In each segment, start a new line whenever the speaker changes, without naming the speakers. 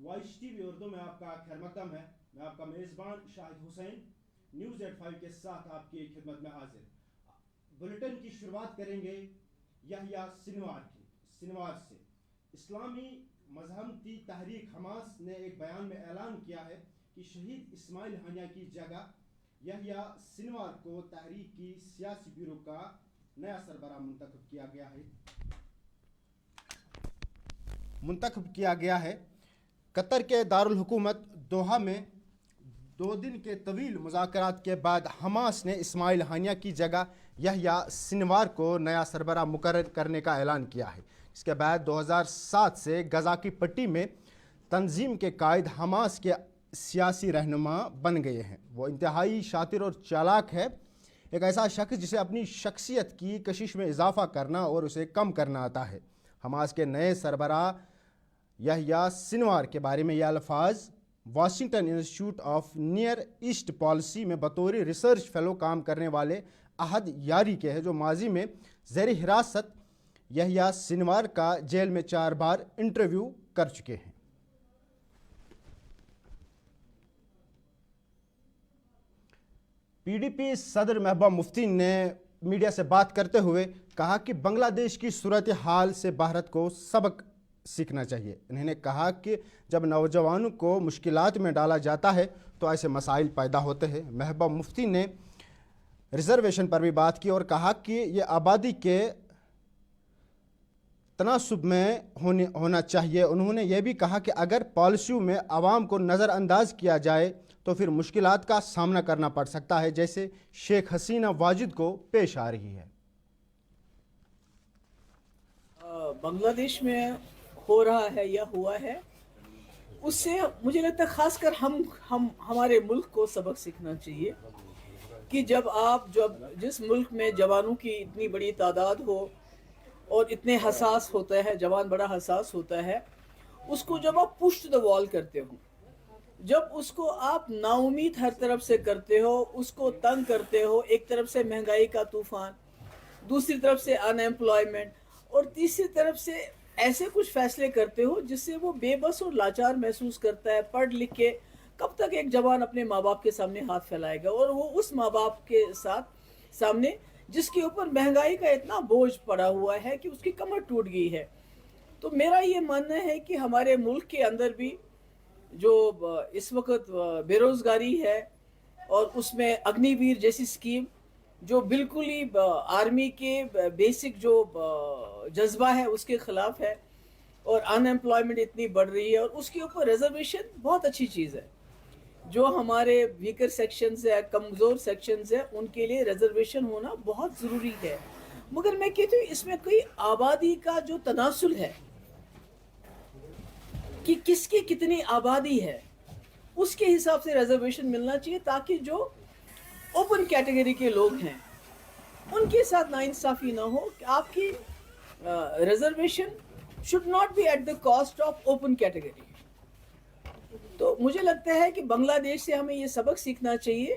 Voice TV Urdu में आपका खैर मकदम है। मैं आपका मेज़बान शाहिद हुसैन न्यूज़ एट 5 के साथ आपकी खिदमत में हाजिर। बुलेटिन की शुरुआत करेंगे यहया सिनवार से। इस्लामी मज़हबती तहरीक हमास ने एक बयान में ऐलान किया है कि शहीद इस्माइल हानिया की जगह यहया सिनवार को तहरीक की सियासी ब्यूरो का नया सरबराह मुंतखब किया गया है। कतर के दारुल हुकूमत दोहा में 2 दिन के तवील मुज़ाकरात के बाद हमास ने इस्माइल हानिया की जगह यहया सिनवार को नया सरबराह मुकर्रर करने का ऐलान किया है। इसके बाद 2007 से गजा की पट्टी में तंजीम के कायद हमास के सियासी रहनुमा बन गए हैं। वो इंतहाई शातिर और चालाक है, एक ऐसा शख्स जिसे अपनी शख्सियत की कशिश में इजाफा करना और उसे कम करना आता है। हमास के नए सरबराह यहया सिनवार के बारे में यह अल्फाज Washington institute of near east policy में बतौर रिसर्च फेलो काम करने वाले अहद यारी के हैं, जो माजी में ज़ेर हिरासत यहया सिनवार का जेल में 4 बार इंटरव्यू कर चुके हैं। पीडीपी सदर महबूबा मुफ्ती ने मीडिया से बात करते हुए कहा कि बांग्लादेश की सूरत हाल से भारत को सबक सीखना चाहिए। उन्होंने कहा कि जब नौजवानों को मुश्किलात में डाला जाता है तो ऐसे मसाइल पैदा होते हैं। महबूबा मुफ्ती ने रिजर्वेशन पर भी बात की और कहा कि ये आबादी के तनासुब में होना चाहिए। उन्होंने यह भी कहा कि अगर पॉलिसियों में आवाम को नज़रअंदाज किया जाए तो फिर मुश्किलात का सामना करना पड़ सकता है, जैसे शेख हसीना वाजिद को पेश आ रही है।
बांग्लादेश में हो रहा है या हुआ है, उससे मुझे लगता है खासकर हम हमारे मुल्क को सबक सीखना चाहिए कि जब जिस मुल्क में जवानों की इतनी बड़ी तादाद हो और इतने हसास होता है, जवान बड़ा हसास होता है, उसको जब आप पुश टू द वॉल करते हो, जब उसको आप नाउमीद हर तरफ से करते हो, उसको तंग करते हो, एक तरफ से महंगाई का तूफान, दूसरी तरफ से अनएम्प्लॉयमेंट और तीसरी तरफ से ऐसे कुछ फैसले करते हो जिससे वो बेबस और लाचार महसूस करता है। पढ़ लिख के कब तक एक जवान अपने माँ बाप के सामने हाथ फैलाएगा, और वो उस माँ बाप के सामने जिसके ऊपर महंगाई का इतना बोझ पड़ा हुआ है कि उसकी कमर टूट गई है। तो मेरा ये मानना है कि हमारे मुल्क के अंदर भी जो इस वक्त बेरोज़गारी है और उसमें अग्निवीर जैसी स्कीम जो बिल्कुल ही आर्मी के बेसिक जो जज्बा है उसके ख़िलाफ़ है, और अनएम्प्लॉयमेंट इतनी बढ़ रही है, और उसके ऊपर रिजर्वेशन बहुत अच्छी चीज़ है। जो हमारे वीकर सेक्शंस है, कमज़ोर सेक्शंस है, उनके लिए रिजर्वेशन होना बहुत ज़रूरी है। मगर मैं कहती हूँ इसमें कोई आबादी का जो तनासुल है कि किसकी कितनी आबादी है, उसके हिसाब से रिजर्वेशन मिलना चाहिए, ताकि जो ओपन कैटेगरी के लोग हैं उनके साथ नाइंसाफ़ी ना हो। आपकी reservation should not be at the cost of open category. तो मुझे लगता है कि बांग्लादेश से हमें ये सबक सीखना चाहिए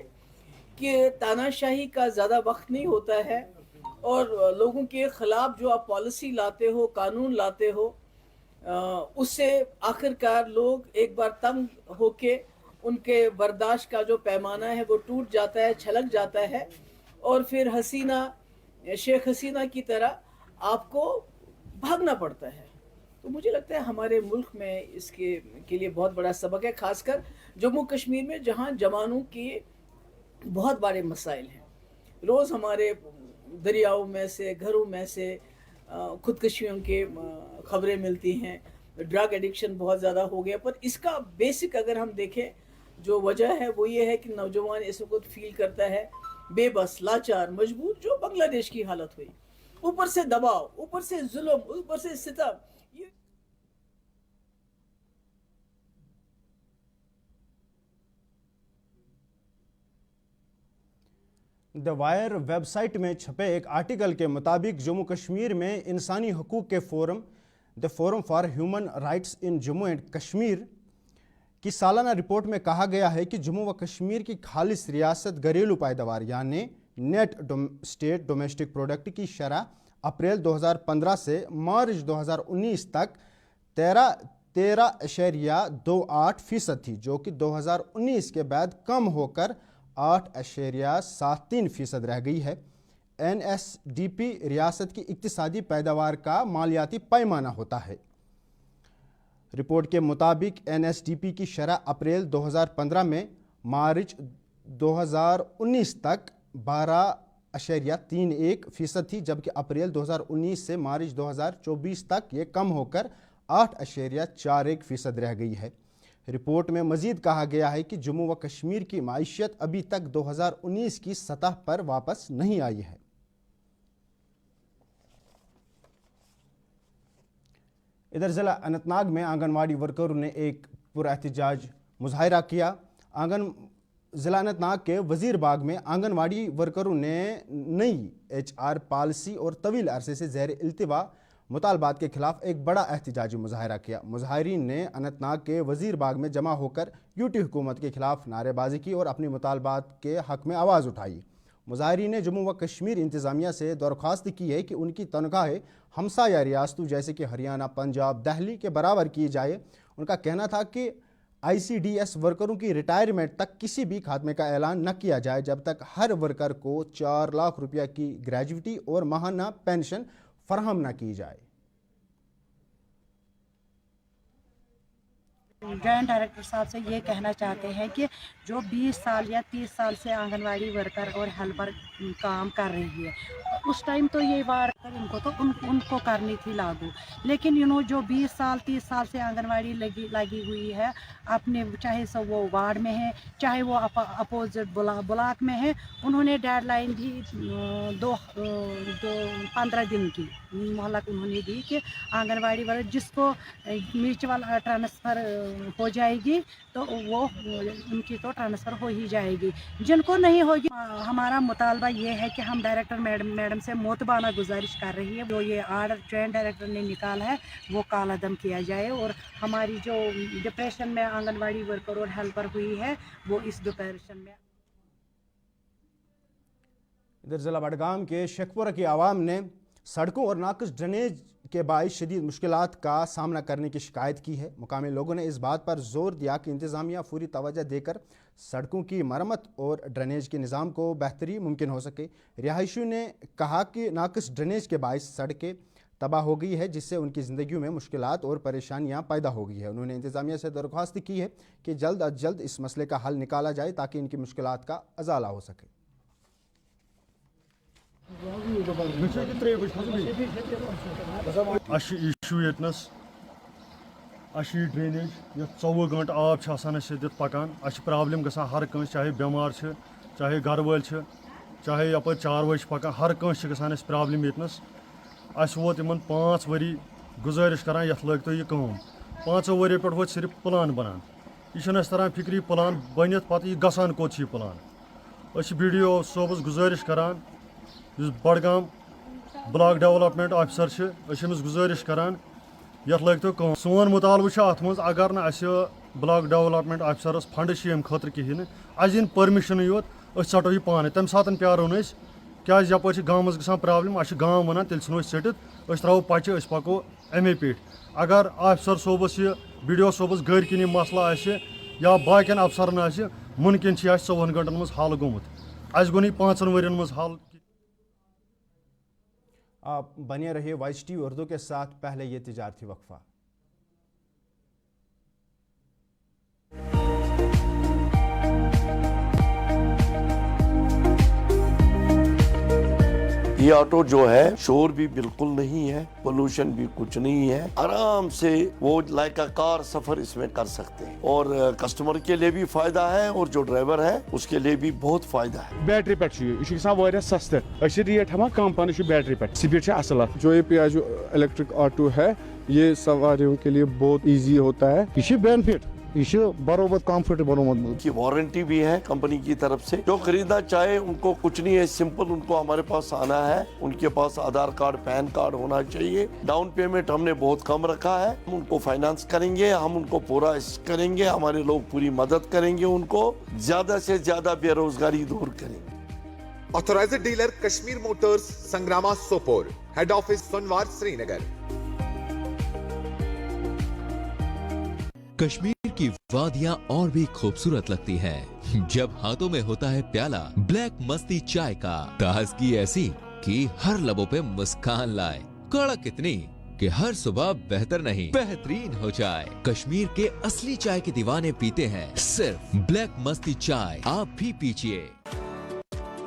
कि तानाशाही का ज़्यादा वक्त नहीं होता है, और लोगों के ख़िलाफ़ जो आप पॉलिसी लाते हो, कानून लाते हो, उससे आखिरकार लोग एक बार तंग होके उनके बर्दाश्त का जो पैमाना है वो टूट जाता है, छलक जाता है, और फिर शेख हसीना की तरह आपको भागना पड़ता है। तो मुझे लगता है हमारे मुल्क में इसके के लिए बहुत बड़ा सबक है, खासकर जम्मू कश्मीर में जहाँ जवानों के बहुत बड़े मसाइल हैं। रोज़ हमारे दरियाओं में से, घरों में से खुदकशियों के खबरें मिलती हैं। ड्रग एडिक्शन बहुत ज़्यादा हो गया, पर इसका बेसिक अगर हम देखें जो वजह है वो ये है कि नौजवान इस वक्त फील करता है बेबस, लाचार, मजबूर, जो बांग्लादेश की हालत हुई, ऊपर से दबाव, ऊपर से जुल्म, ऊपर से सितम।
द वायर वेबसाइट में छपे एक आर्टिकल के मुताबिक जम्मू कश्मीर में इंसानी हकूक़ के forum the forum for human rights in Jammu and Kashmir की सालाना रिपोर्ट में कहा गया है कि जम्मू व कश्मीर की खालिस रियासत घरेलू पैदावार यानी नेट स्टेट डोमेस्टिक प्रोडक्ट की शरह अप्रैल 2015 से मार्च 2019 तक 13.28% थी, जो कि 2019 के बाद कम होकर 8.73% रह गई है। NSDP रियासत की इक्तिसादी पैदावार का मालियाती पैमाना होता है। रिपोर्ट के मुताबिक NSDP की शरह अप्रैल 2015 में मार्च 2019 तक 12.31% थी, जबकि अप्रैल 2019 से मार्च 2024 तक ये कम होकर 8.41% रह गई है। रिपोर्ट में मजीद कहा गया है कि जम्मू व कश्मीर की माइशत अभी तक 2019 की सतह पर वापस नहीं आई है। इधर ज़िला अनंतनाग में आंगनवाड़ी वर्करों ने एक पुरएहतजाज मुजाहिरा किया। ज़िला अनंतनाग के वजीर बाग में आंगनवाड़ी वर्करों ने नई HR पॉलिसी और तवील अरसे से ज़ेर इल्तिवा मुतालबात के खिलाफ एक बड़ा एहतजाजी मुजाहिरा किया। मुजाहिरीन ने अनंतनाग के वजीर बाग में जमा होकर यूटी हुकूमत के खिलाफ नारेबाजी की और अपनी मुतालबात के हक़ में आवाज़ उठाई। मुजाहिरीन ने जम्मू व कश्मीर इंतज़ामिया से दरख्वास्त की है कि उनकी तनख्वाहें हमसाया रियासतों जैसे कि हरियाणा, पंजाब, दिल्ली के बराबर की जाए। उनका कहना था कि ICDS वर्करों की रिटायरमेंट तक किसी भी खात्मे का ऐलान न किया जाए जब तक हर वर्कर को 4 लाख रुपया की ग्रेजुटी और माहाना पेंशन फराहम न की जाए।
जॉइंट डायरेक्टर साहब से ये कहना चाहते हैं कि जो 20 साल या 30 साल से आंगनवाड़ी वर्कर और हेल्पर काम कर रही है, उस टाइम तो ये वर्कर इनको तो उनको करनी थी लागू, लेकिन जो 20 साल 30 साल से आंगनवाड़ी लगी हुई है अपने, चाहे सब वो वार्ड में है चाहे वो अपोजिट ब्लॉक में है, उन्होंने डेडलाइन दी 15 दिन की मोहलत उन्होंने दी कि आंगनवाड़ी वर्कर जिसको म्यूचुअल ट्रांसफ़र हो जाएगी तो वो उनकी तो ट्रांसफ़र हो ही जाएगी, जिनको नहीं होगी। हमारा मुतालबा ये है कि हम डायरेक्टर मैडम से मोतबाना गुजारिश कर रही है, जो ये आर्डर जॉइंट डायरेक्टर ने निकाला है वो कालादम किया जाए और हमारी जो डिप्रेशन में आंगनवाड़ी वर्कर और हेल्पर हुई है वो इस डिप्रेशन में।
इधर ज़िला बडगाम के शेखपुरा की आवाम ने सड़कों और नाकस ड्रेनेज के बाइस शदीद मुश्किलात का सामना करने की शिकायत की है। मुकामी लोगों ने इस बात पर जोर दिया कि इंतज़ामिया पूरी तवज्जो देकर सड़कों की मरम्मत और ड्रेनेज के निज़ाम को बेहतरी मुमकिन हो सके। रिहायशियों ने कहा कि नाकस ड्रेनेज के बाइस सड़कें तबाह हो गई है, जिससे उनकी ज़िंदगी में मुश्किलात और परेशानियां पैदा हो गई है। उन्होंने इंतज़ामिया से दरख्वास्त की है कि जल्द अज जल्द इस मसले का हल निकाला जाए ताकि इनकी मुश्किलात का अजाला हो सके।
ड्रेनेज 24 घंटे आब दित पकान, प्रॉब्लम गसान हर कंस, चाहे बेमार चाहे घर वाल चाहे यपर चारवाई पकान, हर कंस गसान प्रॉब्लम यतनस। वोत 5 वरी गुजारिश करान यथ लग तो यह काम 5 वरियो पे वो सिर्फ प्लान बनान, यह तरह फिक्री प्लान बनित पत यह गसान कोत यह प्लान। BDO सोबस गुजारिश करान, बडगाम ब्लॉक डेवलपमेंट ऑफिसर गुजारिश करान यथ लग तो काम। सोन मुतालबा अत मज अगर न ब्लॉक डेवलपमेंट ऑफिसरस फंड अम खतर कहें अस दिन परमिशन योत सटो यह पाने, तम सात प्यारो क्या यपर गाँव गसान प्रॉब्लम, गाँव वन तेल नो सटित त्रो पचे पको अमे पे। अगर ऑफिसर सोबस BDO सोबस गर किन मसला या बाकिन अफसरन मुमकिन 24 घंटन मज हल गोमुत, गो 5 वरियन मज हल।
आप बने रहिए YCTV उर्दू के साथ, पहले ये तिजारती वक्फा।
ये ऑटो जो है शोर भी बिल्कुल नहीं है, पोल्यूशन भी कुछ नहीं है, आराम से वो लाइक का कार सफर इसमें कर सकते हैं और कस्टमर के लिए भी फायदा है और जो ड्राइवर है उसके लिए भी बहुत फायदा है।
बैटरी पे सस्ते रेट हम कम पान बैटरी पे स्पीड असल। जो ये पियाजो इलेक्ट्रिक ऑटो है ये सवारियों के लिए बहुत इजी होता है, ये बेनिफिट बरोबर कंफर्टेबल
की वारंटी भी है कंपनी की तरफ से। जो खरीदना चाहे उनको कुछ नहीं है, सिंपल उनको हमारे पास आना है, उनके पास आधार कार्ड पैन कार्ड होना चाहिए। डाउन पेमेंट हमने बहुत कम रखा है, हम उनको फाइनेंस करेंगे, हम उनको पूरा करेंगे, हमारे लोग पूरी मदद करेंगे, उनको ज्यादा से ज्यादा बेरोजगारी दूर करेंगे।
Authorized dealer Kashmir motors, Sangrama Sopore, head office Sonwar Srinagar.
Kashmir की वादियां और भी खूबसूरत लगती हैं जब हाथों में होता है प्याला ब्लैक मस्ती चाय का। ताजगी ऐसी कि हर लबों पे मुस्कान लाए, कड़क इतनी कि हर सुबह बेहतर नहीं बेहतरीन हो जाए। कश्मीर के असली चाय के दीवाने पीते हैं सिर्फ ब्लैक मस्ती चाय, आप भी पीजिए।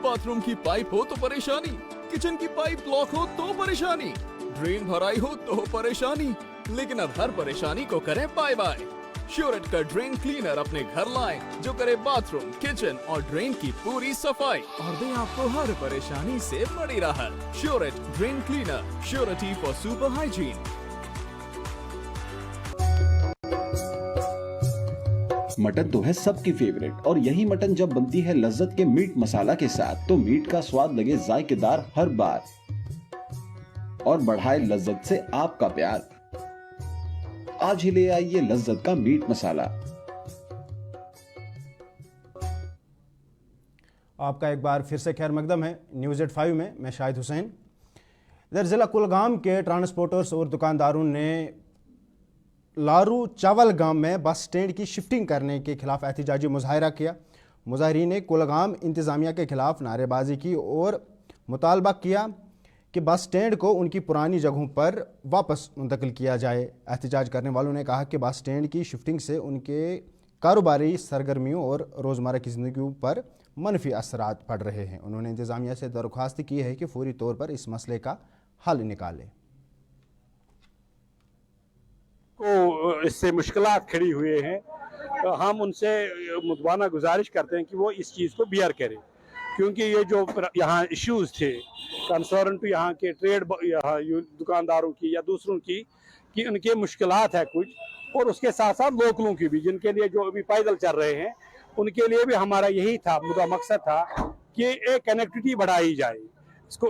बाथरूम की पाइप हो तो परेशानी, किचन की पाइप ब्लॉक हो तो परेशानी, ड्रेन भराई हो तो परेशानी, लेकिन अब हर परेशानी को करें बाय बाय। श्योरेट का ड्रेन क्लीनर अपने घर लाएं जो करे बाथरूम, किचन और ड्रेन की पूरी सफाई और दे आपको हर परेशानी से बड़ी राहत। श्योरेट drain cleaner, surety for super hygiene.
Mutton तो है सबकी फेवरेट और यही मटन जब बनती है लज्जत के मीट मसाला के साथ तो मीट का स्वाद लगे जायकेदार हर बार और बढ़ाए लज्जत से आपका प्यार। आज ही ले आइए लज्जत का मीट मसाला।
आपका एक बार फिर से खैर मकदम है न्यूज़ 85 में, मैं शाहिद हुसैन। इधर ज़िला कुलगाम के ट्रांसपोर्टर्स और दुकानदारों ने लारू चावल गांव में बस स्टैंड की शिफ्टिंग करने के खिलाफ एहतजाजी मुजाहरा किया। मुजाहरीन ने कुलगाम इंतज़ामिया के खिलाफ नारेबाजी की और मुतालबा किया कि बस स्टैंड को उनकी पुरानी जगहों पर वापस मुंतकिल किया जाए। एहतजाज करने वालों ने कहा कि बस स्टैंड की शिफ्टिंग से उनके कारोबारी सरगर्मियों और रोज़मर्रा की ज़िंदगी पर मनफी असरात पड़ रहे हैं। उन्होंने इंतज़ामिया से दरख्वास्त की है कि फौरी तौर पर इस मसले का हल निकाले।
को इससे मुश्किलात खड़ी हुए हैं, हम उनसे मुद्वाना गुजारिश करते हैं कि वो इस चीज़ को बियर करें, क्योंकि ये जो यहाँ इश्यूज़ थे कंसर्न टू यहाँ के ट्रेड यहाँ दुकानदारों की या दूसरों की कि उनके मुश्किलात है कुछ, और उसके साथ साथ लोकलों की भी जिनके लिए जो अभी पैदल चल रहे हैं उनके लिए भी हमारा यही था मकसद था कि एक कनेक्टिविटी बढ़ाई जाए। इसको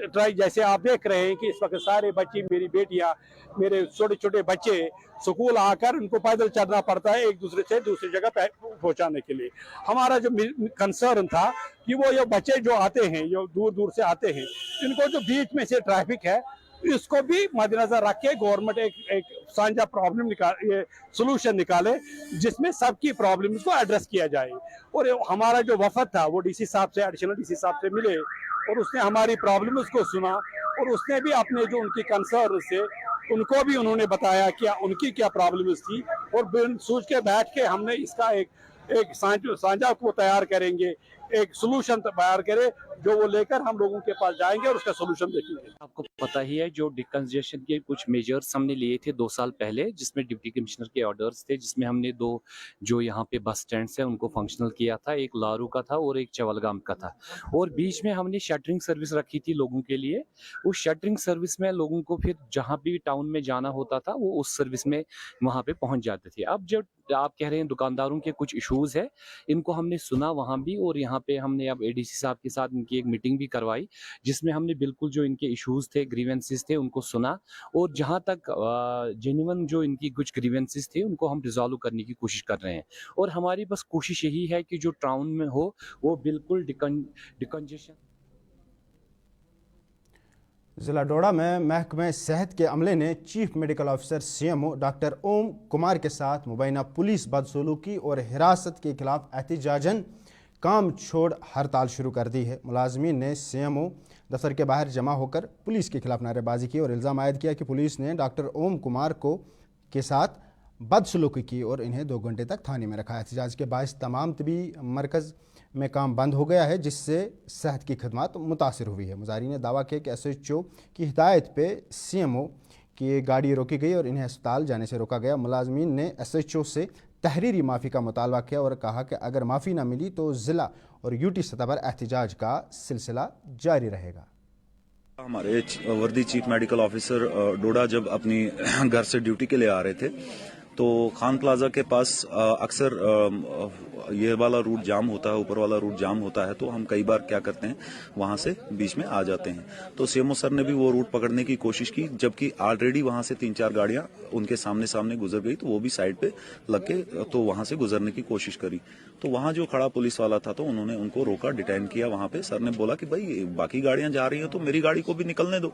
ट्राई, जैसे आप देख रहे हैं कि इस वक्त सारे बच्चे, मेरी बेटियां, मेरे छोटे छोटे बच्चे स्कूल आकर उनको पैदल चलना पड़ता है एक दूसरे से दूसरी जगह पहुंचाने के लिए। हमारा जो कंसर्न था कि वो ये बच्चे जो आते हैं, जो दूर दूर से आते हैं, इनको जो बीच में से ट्रैफिक है इसको भी मद्देनजर रख के गवर्नमेंट एक साझा प्रॉब्लम ये सोल्यूशन निकाले जिसमें सबकी प्रॉब्लम्स को एड्रेस किया जाए। और हमारा जो वफद था वो डीसी साहब से, एडिशनल डीसी साहब से मिले और उसने हमारी प्रॉब्लम्स को सुना और उसने भी अपने जो उनकी कंसर्न से उनको भी उन्होंने बताया क्या उनकी क्या प्रॉब्लम्स थी, और सोच के बैठ के हमने इसका एक साझा को तैयार करेंगे, एक सोल्यूशन तैयार करें जो वो लेकर हम लोगों के पास जाएंगे और उसका सोल्यूशन देखेंगे।
आपको पता ही है जो डिकंजेशन के कुछ मेजर्स हमने लिए थे 2 साल पहले, जिसमें डिप्टी कमिश्नर के ऑर्डर्स थे, जिसमें हमने 2 जो यहाँ पे बस स्टैंड्स है उनको फंक्शनल किया था, एक लारू का था और एक चवलगाम का था, और बीच में हमने शटरिंग सर्विस रखी थी लोगों के लिए। उस शटरिंग सर्विस में लोगों को फिर जहाँ भी टाउन में जाना होता था वो उस सर्विस में वहाँ पे पहुँच जाते थे। अब जब आप कह रहे हैं दुकानदारों के कुछ इश्यूज है, इनको हमने सुना वहाँ भी, और यहाँ पे हमने अब एडीसी साहब के साथ इनकी एक मीटिंग भी करवाई जिसमें हमने बिल्कुल जो इनके इश्यूज थे, ग्रीवेंसेस थे, उनको सुना, और जहाँ तक जेन्युइन जो इनकी कुछ ग्रीवेंसेस थे उनको हम रिजॉल्व करने की कोशिश कर रहे हैं। और हमारी बस कोशिश यही है कि जो टाउन में हो वो बिल्कुल डिकंजेशन।
ज़िला डोडा में महकमे सेहत के अमले ने chief medical officer CMO doctor Om Kumar के साथ मुबैना पुलिस बदसलूकी और हिरासत के खिलाफ एहतजाजन काम छोड़ हड़ताल शुरू कर दी है। मुलाजमीन ने सीएमओ दफ्तर के बाहर जमा होकर पुलिस के खिलाफ नारेबाजी की और इल्ज़ाम आयद किया कि पुलिस ने डॉक्टर ओम कुमार के साथ बदसलूकी की और इन्हें 2 घंटे तक थाने में रखा। एहतजाज के बायस तमाम तबी मरकज़ में काम बंद हो गया है, जिससे सेहत की खदमात मुतासिर हुई है। मुजाहिरीन ने दावा किया कि SHO की हिदायत पे सीएमओ की गाड़ी रोकी गई और इन्हें अस्पताल जाने से रोका गया। मुलाजमीन ने SHO से तहरीरी माफ़ी का मुतालबा किया और कहा कि अगर माफ़ी न मिली तो ज़िला और UT सतह पर एहतजाज का सिलसिला जारी रहेगा।
हमारे वर्दी चीफ मेडिकल ऑफिसर डोडा जब अपनी घर से ड्यूटी के लिए आ रहे थे तो खान प्लाजा के पास अक्सर ये वाला रूट जाम होता है, ऊपर वाला रूट जाम होता है, तो हम कई बार क्या करते हैं वहां से बीच में आ जाते हैं। तो सीएमओ सर ने भी वो रूट पकड़ने की कोशिश की, जबकि ऑलरेडी वहां से 3-4 गाड़ियां उनके सामने गुजर गई, तो वो भी साइड पे लग के तो वहां से गुजरने की कोशिश करी। तो वहां जो खड़ा पुलिस वाला था तो उन्होंने उनको रोका, डिटेन किया वहां पे। सर ने बोला कि भाई बाकी गाड़ियां जा रही हैं तो मेरी गाड़ी को भी निकलने दो।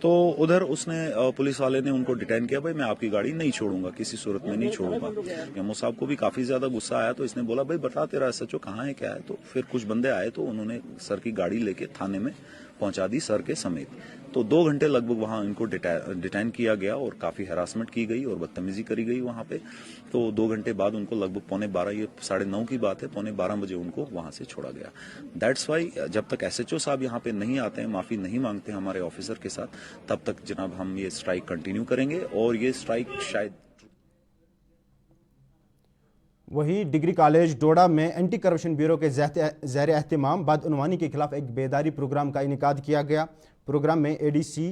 तो उधर उसने पुलिस वाले ने उनको डिटेन किया, भाई मैं आपकी गाड़ी नहीं छोड़ूंगा, किसी सूरत में नहीं छोड़ूंगा। एमओ साहब को भी काफी ज्यादा गुस्सा आया, तो इसने बोला भाई बता तेरा SHO कहाँ है, क्या है। तो फिर कुछ बंदे आए तो उन्होंने सर की गाड़ी लेके थाने में पहुंचा दी, सर के समेत। तो 2 घंटे लगभग वहां इनको डिटेन किया गया और काफी हैरासमेंट की गई और बदतमीजी करी गई वहां पे। तो 2 घंटे बाद उनको लगभग 11:15, ये 9:30 की बात है, 11:15 बजे उनको वहां से छोड़ा गया। दैट्स वाई जब तक SHO साहब यहाँ पे नहीं आते हैं, माफी नहीं मांगते हमारे ऑफिसर के साथ, तब तक जनाब हम ये स्ट्राइक कंटिन्यू करेंगे। और ये स्ट्राइक शायद
वही डिग्री कॉलेज डोडा में एंटी करप्शन ब्यूरो के ज़ेर एहतमाम बदउनवानी के खिलाफ एक बेदारी प्रोग्राम का इनेकाद किया गया। प्रोग्राम में ADC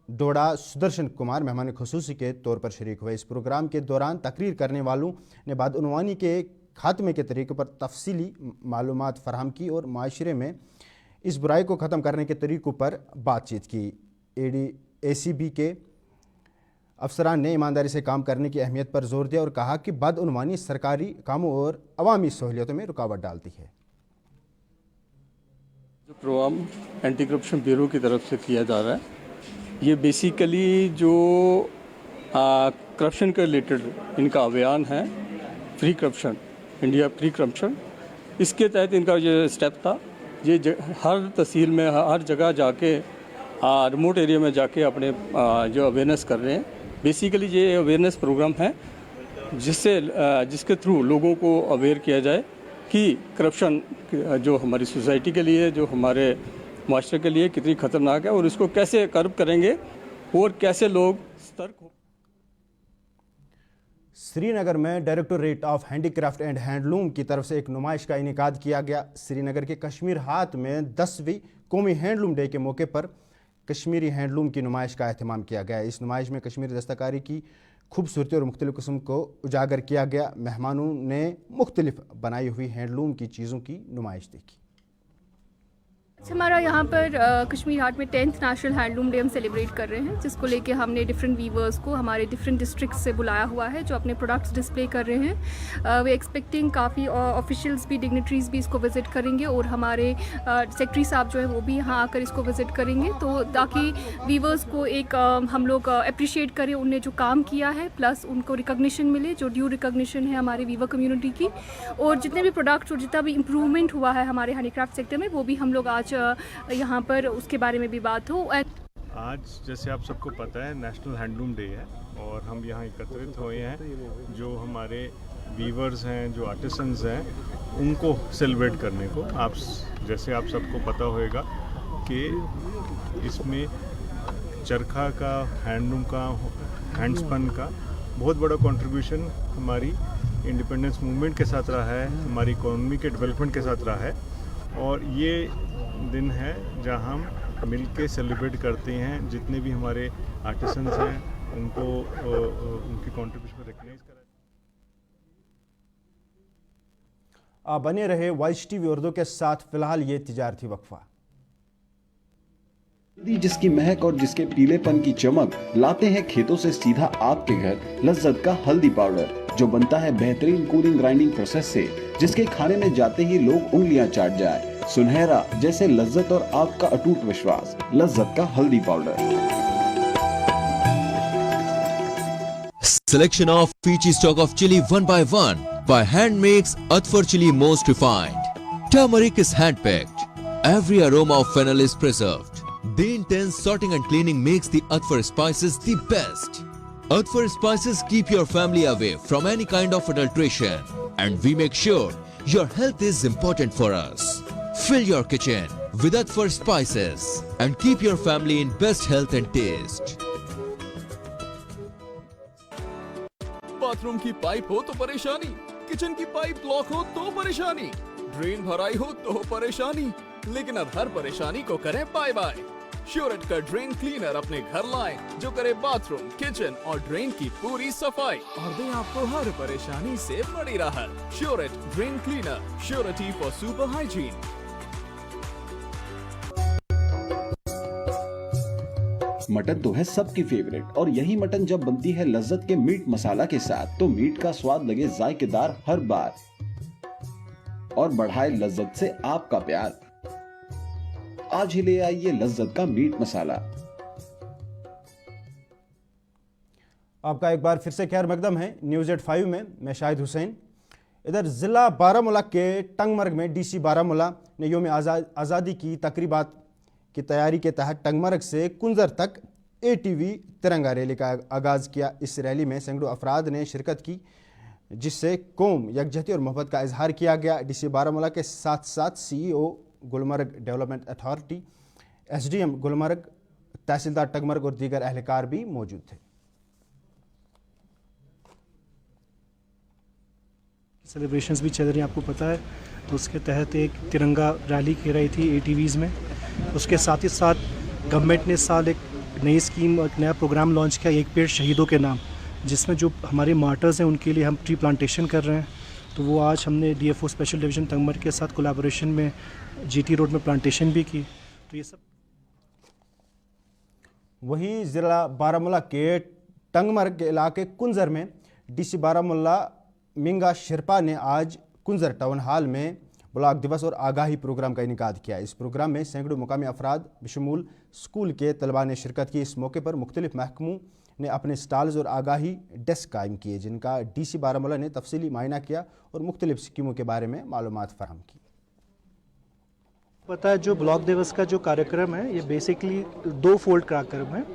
डोडा सुदर्शन कुमार मेहमान खुसूसी के तौर पर शरीक हुए। इस प्रोग्राम के दौरान तकरीर करने वालों ने बदउनवानी के खात्मे के तरीक़ों पर तफसीली मालूमात फराहम की और माशरे में इस बुराई को ख़त्म करने के तरीक़ों पर बातचीत की। ACB के अफसरान ने ईमानदारी से काम करने की अहमियत पर जोर दिया और कहा कि बदउनवानी सरकारी कामों और अवामी सहूलियतों में रुकावट डालती है।
जो प्रोग्राम एंटी करप्शन ब्यूरो की तरफ से किया जा रहा है, ये बेसिकली जो करप्शन के रिलेटेड इनका अभियान है, free corruption, India free corruption, इसके तहत इनका जो स्टेप था, ये हर तहसील में हर जगह जाके रिमोट एरिया में जाके अपने जो अवेयरनेस कर रहे हैं। बेसिकली ये अवेयरनेस प्रोग्राम है जिसके थ्रू लोगों को अवेयर किया जाए कि करप्शन जो हमारी सोसाइटी के लिए, जो हमारे माशरे के लिए कितनी ख़तरनाक है और इसको कैसे कर्ब करेंगे और कैसे लोग सतर्क हो।
श्रीनगर में directorate of handicraft and handloom की तरफ से एक नुमाइश का इनेकाद किया गया। श्रीनगर के कश्मीर हाट में 10वीं कौमी हैंडलूम डे के मौके पर कश्मीरी हैंडलूम की नुमाइश का एहतमाम किया गया। इस नुमाइश में कश्मीरी दस्तकारी की खूबसूरती और मुख्तलिफ किस्म को उजागर किया गया। मेहमानों ने मुख्तलिफ बनाई हुई हैंडलूम की चीज़ों की नुमाइश देखी।
हमारा यहाँ पर कश्मीर हाट में 10th नेशनल हैंडलूम डे हम सेलिब्रेट कर रहे हैं, जिसको लेके हमने डिफरेंट वीवर्स को हमारे डिफरेंट डिस्ट्रिक्ट से बुलाया हुआ है जो अपने प्रोडक्ट्स डिस्प्ले कर रहे हैं। वे एक्सपेक्टिंग काफ़ी ऑफिशियल्स भी, डिग्निटरीज भी इसको विज़िट करेंगे और हमारे सेक्रेटरी साहब जो है वो भी यहाँ आकर इसको विज़िट करेंगे, तो ताकि वीवर्स को एक हम लोग अप्रिशिएट करें उनने जो काम किया है, प्लस उनको रिकग्निशन मिले, जो ड्यू रिकग्निशन है हमारे वीवर कम्युनिटी की, और जितने भी प्रोडक्ट्स और जितना भी इम्प्रूवमेंट हुआ है हमारे हैंडीक्राफ्ट सेक्टर में वो भी हम लोग आज यहाँ पर उसके बारे में भी बात हो।
आज जैसे आप सबको पता है नेशनल हैंडलूम डे है और हम यहाँ एकत्रित हुए हैं जो हमारे वीवर्स हैं, जो आर्टिसंस हैं, उनको सेलिब्रेट करने को। जैसे आप सबको पता होगा कि इसमें चरखा का, हैंडलूम का, हैंडस्पन का बहुत बड़ा कंट्रीब्यूशन हमारी इंडिपेंडेंस मूवमेंट के साथ रहा है, हमारी इकोनॉमी के डेवलपमेंट के साथ रहा है। और ये दिन है जहाँ हम मिल के सेलिब्रेट करते हैं, जितने भी हमारे आर्टिसंस हैं उनको उनकी कंट्रीब्यूशन रिकग्नाइज करा।
आप बने रहे वॉइस टीवी उर्दू के साथ। फिलहाल ये तिजारती वक्फा।
जिसकी महक और जिसके पीलेपन की चमक लाते हैं खेतों से सीधा आपके घर लज्जत का हल्दी पाउडर, जो बनता है बेहतरीन कूलिंग ग्राइंडिंग प्रोसेस से, जिसके खाने में जाते ही लोग उंगलियां चाट जाए। सुनहरा जैसे लज्जत और आपका अटूट विश्वास, लज्जत का हल्दी powder.
Selection of Fiji stock of chili 1 by 1 by hand makes Atfar chili most refined. Turmeric is hand picked. Every aroma of fennel is preserved. The intense sorting and cleaning makes the Atfar spices the best. Atfar spices keep your family away from any kind of adulteration, and we make sure your health is important for us. Fill your kitchen with Atfar spices and keep your family in best health and taste.
Bathroom की pipe हो तो परेशानी, kitchen की pipe block हो तो परेशानी, drain भराई हो तो परेशानी, लेकिन अब हर परेशानी को करें बाय बाय। श्योरेट का ड्रेन क्लीनर अपने घर लाएं, जो करे बाथरूम, किचन और ड्रेन की पूरी सफाई और दे आपको हर परेशानी से बड़ी राहत। श्योरेट drain cleaner, surety for super hygiene.
Mutton तो है सबकी फेवरेट, और यही मटन जब बनती है लज्जत के मीट मसाला के साथ, तो मीट का स्वाद लगे जायकेदार हर बार और बढ़ाए लज्जत से आपका प्यार। आज ही ले आइए लज्जत का मीट मसाला।
आपका एक बार फिर से खैर मकदम है न्यूज़ 85 में, मैं शाहिद हुसैन। इधर ज़िला बारामूला के टंगमर्ग में डीसी बारामूला ने योम आज़ादी की तकरीबात की तैयारी के तहत टंगमर्ग से कुंजर तक ATV तिरंगा रैली का आगाज़ किया। इस रैली में सैकड़ों अफराद ने शिरकत की, जिससे कौम यकजहती और मोहब्बत का इजहार किया गया। डीसी बारामूला के साथ साथ CEO Gulmarg development authority, SDM Gulmarg, tehsildar Tangmarg और दीगर अहलकार भी मौजूद थे।
सेलिब्रेशंस भी चल रही हैं, आपको पता है, तो उसके तहत एक तिरंगा रैली की रही थी ATVs में। उसके साथ ही साथ गवर्नमेंट ने इस साल एक नई स्कीम, एक नया प्रोग्राम लॉन्च किया, एक पेड़ शहीदों के नाम, जिसमें जो हमारे मार्टर्स हैं उनके लिए हम ट्री प्लांटेशन कर रहे हैं। तो वो आज हमने DFO स्पेशल डिवीज़न टंगमर्ग के साथ कोलैबोरेशन में GT रोड में प्लांटेशन भी की। तो ये सब।
वहीं ज़िला बारामूला के टंगमर्ग के इलाके कुंजर में डीसी बारामूला मिंगा शिरपा ने आज कुंजर टाउन हॉल में ब्लॉक दिवस और आगाही प्रोग्राम का इनेकाद किया। इस प्रोग्राम में सैकड़ों मुकामी अफराद बशमूल स्कूल के तलबा ने शिरकत की। इस मौके पर मुख्तलिफ महकमों ने अपने स्टॉल्स और आगाही डेस्क कायम किए, जिनका डीसी बारामूला ने तफसीली मायना किया और मुख्तलिफ स्कीमों के बारे में मालूमात फराहम की।
पता है, जो ब्लॉक दिवस का जो कार्यक्रम है ये बेसिकली 2 फोल्ड कार्यक्रम है।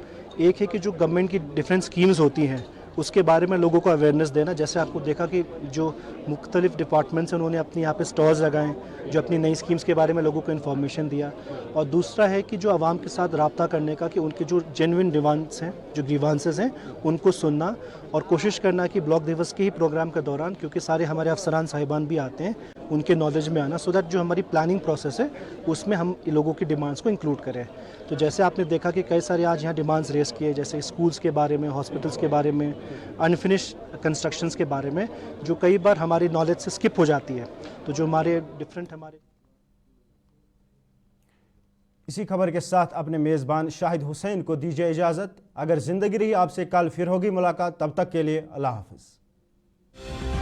एक है कि जो गवर्नमेंट की डिफरेंट स्कीम्स होती हैं उसके बारे में लोगों को अवेयरनेस देना। जैसे आपको देखा कि जो मुख्तलिफ डिपार्टमेंट्स हैं उन्होंने अपने यहाँ पे स्टॉल्स लगाएं, जो अपनी नई स्कीम्स के बारे में लोगों को इन्फॉर्मेशन दिया। और दूसरा है कि जो आवाम के साथ रब्ता करने का, कि उनके जो जेन्युइन डिमांड्स हैं, जो ग्रीवांसेस हैं, उनको सुनना और कोशिश करना कि ब्लॉक दिवस के ही प्रोग्राम के दौरान, क्योंकि सारे हमारे अफसरान साहिबान भी आते हैं, उनके नॉलेज में आना, सो दैट जो हमारी प्लानिंग प्रोसेस है उसमें हम लोगों की डिमांड्स को इंक्लूड करें। तो जैसे आपने देखा कि कई सारे आज यहाँ डिमांड्स रेस किए, जैसे स्कूल्स के बारे में, हॉस्पिटल्स के बारे में, अनफिनिश कंस्ट्रक्शंस के बारे में, जो कई बार हमारी नॉलेज से स्किप हो जाती है। तो जो हमारे डिफरेंट हमारे
इसी खबर के साथ अपने मेज़बान शाहिद हुसैन को दीजिए इजाज़त। अगर ज़िंदगी रही आपसे कल फिर होगी मुलाकात, तब तक के लिए अल्लाह हाफ़िज़।